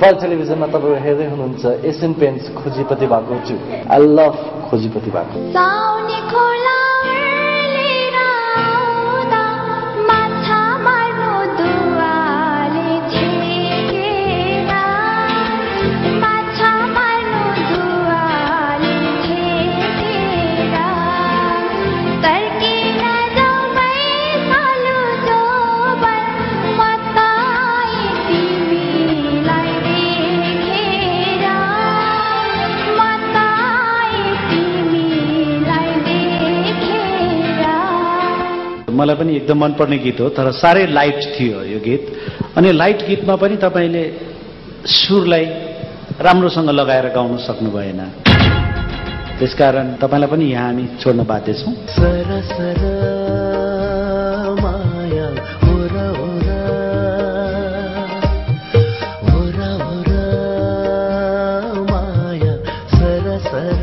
नेपाल टेलिभिजनमा तपाईहरु हेर्दै हुनुहुन्छ एशियन पेन्ट्स खोजीपति भागो 2 आई लभ खोजीपति भागो साउनी खोला मलाई पनि एकदम मन पर्ने गीत हो तर सारै लाइट थियो यो गीत अनि लाइट गीतमा पनि तपाईले सुरलाई राम्रोसँग लगाएर गाउन सक्नु भएन त्यसकारण तपाईलाई पनि यहाँ हामी छोड्न बाध्य छौं सरसर माया ओरा ओरा ओरा ओरा माया सरसर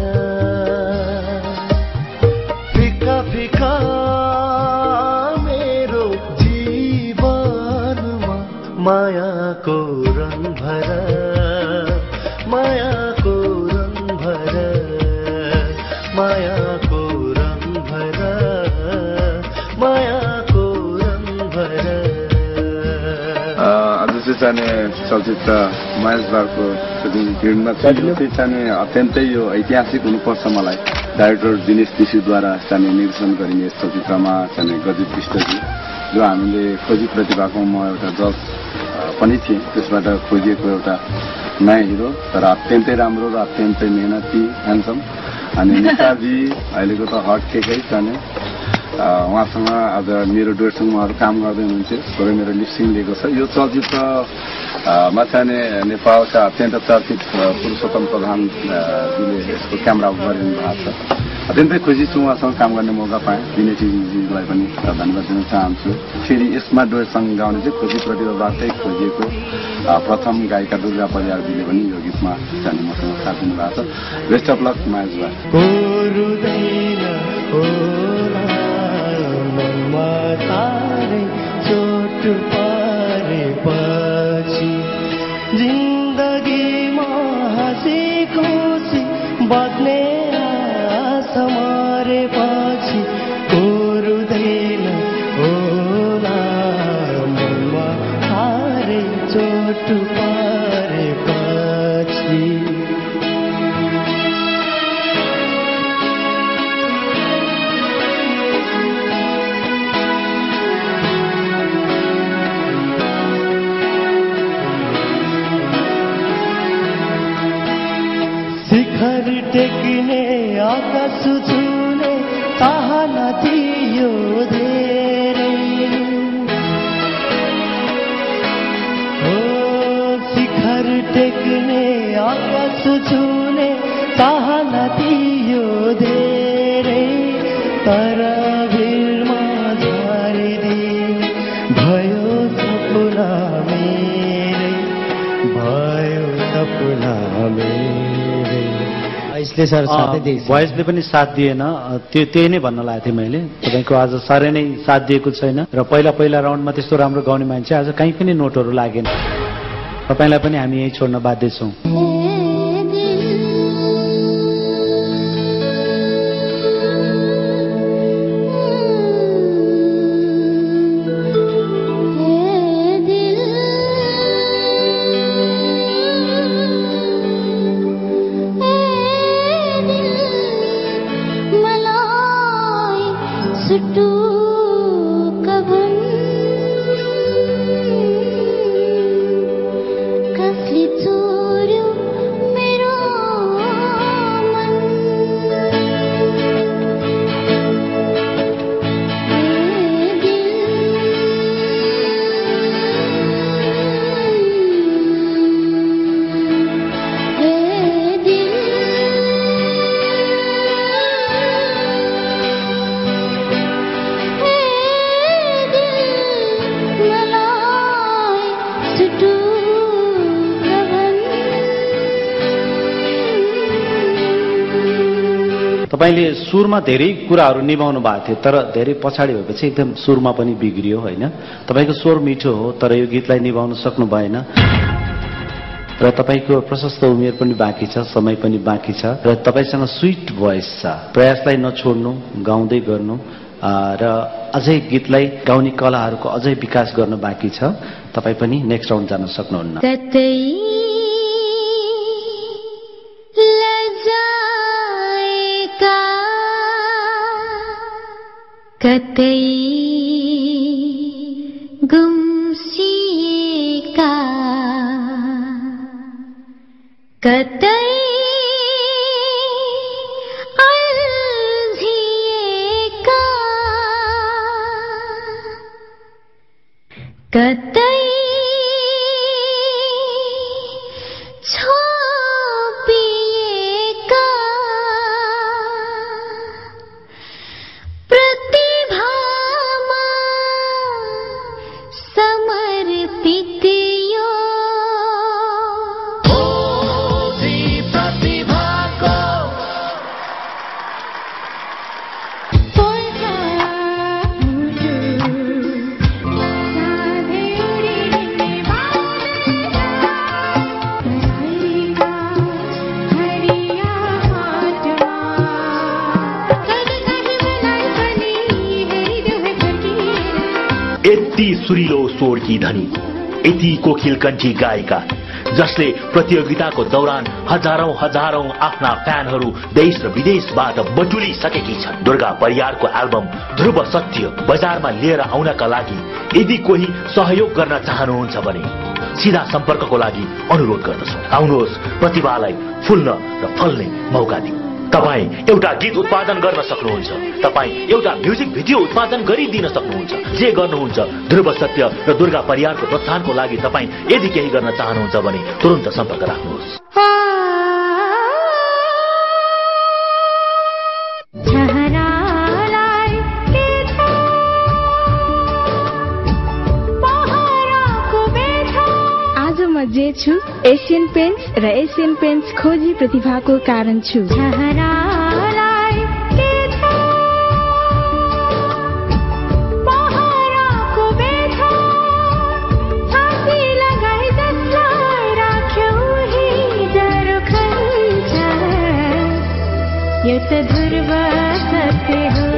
फिका फिका मायाको रङ भर मायाको रङ भर मायाको रङ भर मायाको रङ भर आज चाहिँ चलचित्र महेश बारको सुटिङ फिल्डमा चाहिँ अत्यन्तै यो ऐतिहासिक हुनुपर्छ मलाई डाइरेक्टर दिनेश तिसीद्वारा चाहिँ निर्देशन गरिने यस चलचित्रमा चाहिँ गजित विष्टजी जो हामीले खोजी प्रतिभाको म एउटा जज पनि थिएँ त्यसबाट खोजिएको एउटा नयाँ हिरो तर अत्यन्तै राम्रो र अत्यन्तै मेहनती ह्यान्डसम अनि नेताजी अहिलेको त हट केकै छ नि उहाँसँग आज मेरो डुएटसँग उहाँहरू काम गर्दै हुनुहुन्थ्यो थोरै मेरो लिपसिङ लिएको छ यो चलचित्रमा चाहिँ नेपालका अत्यन्त चर्चित पुरुषोत्तम प्रधानजीले यसको क्यामेरा गरिदिनु भएको छ अत्यन्तै खुसी छु उहाँसँग काम गर्ने मौका पाएँ दिनेशजीलाई पनि धन्यवाद दिन चाहन्छु फेरि यसमा डुएटसँग गाउने चाहिँ खोजी प्रतिभाबाटै खोजिएको प्रथम गायिका दुर्गा परियारजीले पनि यो गीतमा जाने मसँग साथ दिनुभएको छ बेस्ट अफ लक महेशजी जिन्दगीमा हाँसी खुसी बग्ने समारे पछि कोरुदैन होला मनमा हारे चोट पारे पछि शिखर टेक्ने आकाश छुने चाहना थियो धेरै हो शिखर टेक्ने आकाश छुने चाहना थियो धेरै तर भिडमा झारिदिए भयो सपना मेरै भयो सपना मेरै भोइसले पनि साथ दिएन त्यही नै भन्न लागेको थिएँ मैले तपाईको आज साह्रै नै साथ दिएको छैन र पहिला राउन्डमा त्यस्तो राम्रो गाउने मान्छे आज कहीँ पनि नोटहरू लागेन तपाईलाई पनि हामी यही छोड्न बाध्य छौं तपाईले सुरमा धेरै कुराहरू निभाउनु भएको थियो तर धेरै पछाडी भएपछि एकदम सुरमा पनि बिग्रियो हैन तपाईको स्वर मिठो हो तर यो गीतलाई निभाउन सक्नु भएन र तपाईको प्रशस्त उमेर पनि बाँकी छ, समय पनि बाँकी छ र तपाईसँग स्वीट भोइस छ। प्रयासलाई नछोड्नु, गाउँदै गर्नु र अझै गीतलाई गाउने कलाहरूको अझै विकास गर्न बाँकी छ। तपाई पनि नेक्स्ट राउन्ड जान सक्नुहुन्न। कतै गुम्सिएका कतै अल्झिएका कतै छोपिएका प्रतिभामा समर्पित यो प्रतिभाको यति सुरिलो स्वरकी धनी, यति कोकिल कण्ठी गायिका जसले प्रतियोगिताको दौरान हजारौं हजारौं आफ्ना फ्यानहरू देश र विदेशबाट बटुलिसकेकी छन्। दुर्गा परियारको एल्बम ध्रुव सत्य बजारमा लिएर आउनका लागि यदि कोही सहयोग गर्न चाहनुहुन्छ भने सीधा सम्पर्कको लागि अनुरोध गर्दछु। आउनुहोस्, प्रतिभालाई फुल्न र फल्ने मौका दिउँ। तपाई एउटा गीत उत्पादन गर्न सक्नुहुन्छ, तपाई एउटा म्युजिक भिडियो उत्पादन गरिदिन सक्नुहुन्छ। जे गर्नुहुन्छ, ध्रुव सत्य र दुर्गा परियारको प्रोत्साहनको लागि तपाई यदि केही गर्न चाहनुहुन्छ भने तुरन्त सम्पर्क राख्नुहोस्। जे छु एशियन पेन्ट्स र एशियन पेन्ट्स खोजी प्रतिभाको कारण छु। यो त ध्रुव सत्य हो,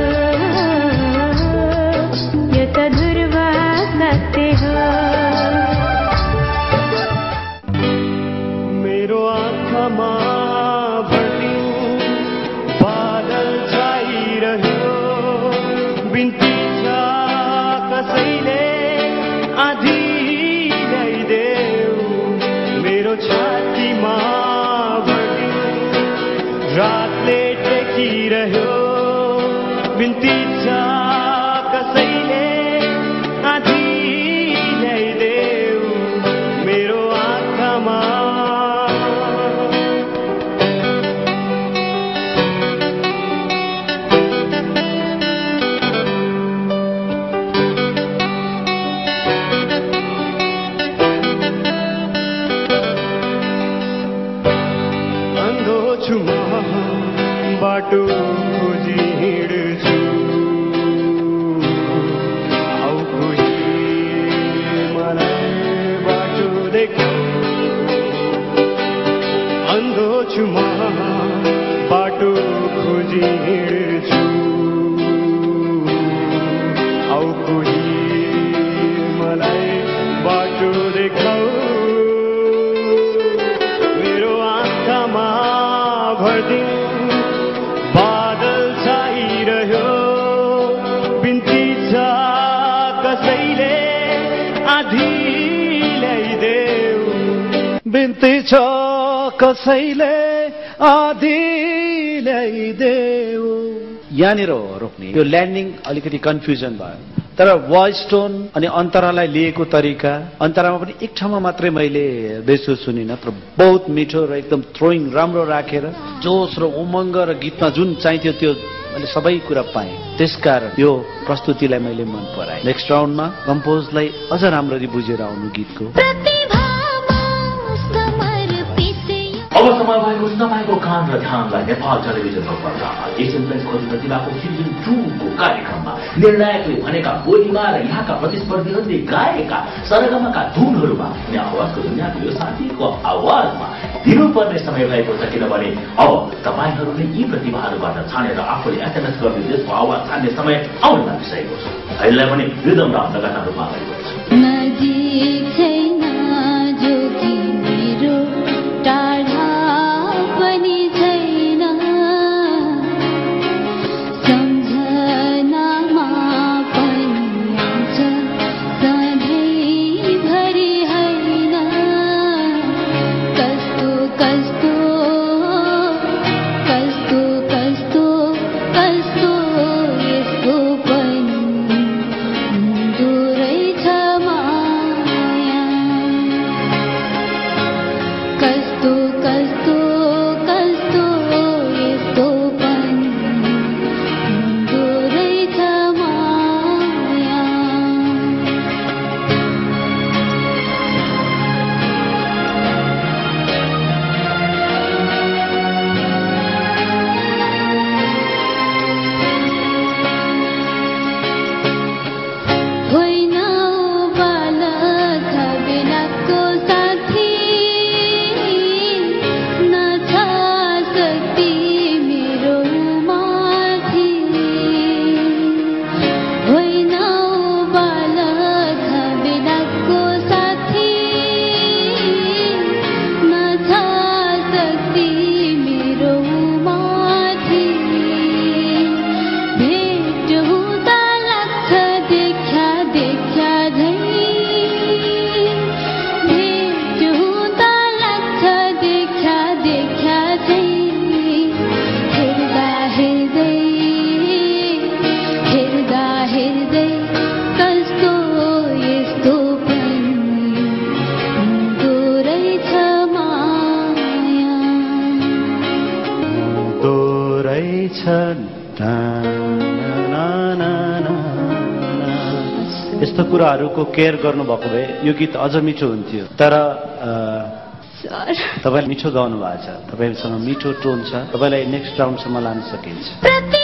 यो त ध्रुव सत्य हो। मेरो आँखामा भर्दियो बादल छाइरह्यो, बिन्ती छ कसैले आधी ल्याइदेऊ। मेरो छातीमा भर्दियो रातले टेकिरह्यो, बिन्ती छ कसैले आधी ल्याइदेऊ। मेरो आँखामा अन्धो छु म, बाटो खोजी हिँड्छु। आऊ कोही मलाई बाटो देखाऊ। अन्धो छु म, बाटो खोजी हिँड्छु। आऊ कोही मलाई बाटो देखाऊ। मेरो आँखामा भर्दियो बादल छाइरह्यो, बिन्ती छ कसैले आधी ल्याइदेऊ। बिन्ती छ कसैले आधी ल्याइदेऊ। यहाँनिर रोक्ने यो ल्यान्डिङ अलिकति कन्फ्युजन भयो, तर भोइस टोन अनि अन्तरालाई लिएको तरिका, अन्तरामा पनि एक ठाउँमा मात्रै मैले बेसुर सुनिनँ, तर बहुत मिठो र एकदम थ्रोइङ राम्रो राखेर जोस र उमङ्ग र गीतमा जुन चाहिन्थ्यो त्यो मैले सबै कुरा पाएँ। त्यसकारण यो प्रस्तुतिलाई मैले मन पराएँ। नेक्स्ट राउन्डमा कम्पोजलाई अझ राम्ररी बुझेर आउनु गीतको। अब समय भएको तपाईँको कान र ध्यानलाई नेपाल टेलिभिजनको पर्दामा एसियन पेन्ट्स खोजी प्रतिभाको सिजन 2 को कार्यक्रममा निर्णायकले भनेका बोलीमा र यहाँका प्रतिस्पर्धीहरूले गाएका सरगमका धुनहरूमा अनि आवाजको दुनियाँको यो साथीको आवाजमा दिनुपर्ने समय भएको छ। किनभने अब तपाईँहरूले यी प्रतिभाहरूबाट छानेर आफूले एसएमएस गर्ने देशको आवाज छान्ने समय आउन लागिसकेको छ। अहिले पनि रिदम राम लगातार रूपमा भएको छ। नजिक छैन जो कि मेरो टाढा पनि छैन सम्झनामा पनि आउँछ सधैँभरि होइन कस्तो कस्तो कस्तो कस्तो कस्तो यस्तो पनि हुँदो रहेछ माया कस्तो कस्तो कस्तो यस्तो पनि हुँदो रहेछ माया होइन बालक बेलाको साथी नछ शक्ति मेरो माथि होइन बालक बेलाको साथी नछ शक्ति मेरो माथि भेट हुँदा लाग्छ देख्या देख्या झै भेट हुँदा लाग्छ देख्या देख्या झै हेर्दा हेर्दै हेर्दा हेर्दै कस्तो यस्तो पनि हुँदो रहेछ माया दो रहेछ यस्तो कुराहरूको केयर गर्नुभएको भए यो गीत अझ मिठो हुन्थ्यो। तर तपाईँ मिठो गाउनु भएको छ, तपाईँसँग मिठो टोन छ, तपाईँलाई नेक्स्ट राउन्डसम्म लान सकिन्छ। प्रति